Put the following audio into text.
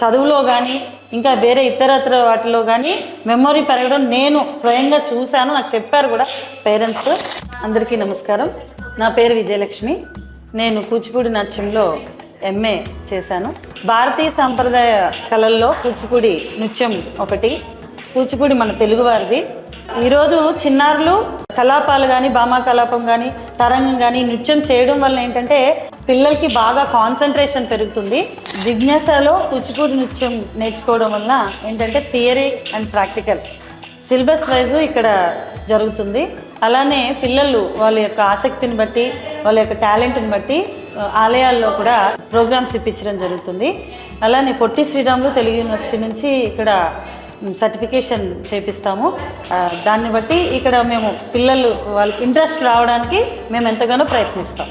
చదువులో కానీ ఇంకా వేరే ఇతరత్ర వాటిలో కానీ మెమొరీ పెరగడం నేను స్వయంగా చూశాను, నాకు చెప్పారు కూడా పేరెంట్స్. అందరికీ నమస్కారం. నా పేరు విజయలక్ష్మి. నేను కూచిపూడి నాట్యంలో ఎంఏ చేశాను. భారతీయ సాంప్రదాయ కళల్లో కూచిపూడి నృత్యం ఒకటి. కూచిపూడి మన తెలుగువారిది. ఈరోజు చిన్నారులు కలాపాలు కానీ భామా కలాపం కానీ తరంగం కానీ నృత్యం చేయడం వల్ల ఏంటంటే పిల్లలకి బాగా కాన్సన్ట్రేషన్ పెరుగుతుంది. జిజ్ఞాసలో కూచిపూడి నృత్యం నేర్చుకోవడం వల్ల ఏంటంటే theory and practical syllabus wise ఇక్కడ జరుగుతుంది. అలానే పిల్లలు వాళ్ళ యొక్క ఆసక్తిని బట్టి వాళ్ళ యొక్క టాలెంట్ని బట్టి ఆలయాల్లో కూడా ప్రోగ్రామ్స్ ఇప్పించడం జరుగుతుంది. అలానే పొట్టి శ్రీరాములు తెలుగు యూనివర్సిటీ నుంచి ఇక్కడ సర్టిఫికేషన్ చేపిస్తాము. దాన్ని బట్టి ఇక్కడ మేము పిల్లలు వాళ్ళకి ఇంట్రెస్ట్ రావడానికి మేము ఎంతగానో ప్రయత్నిస్తాం.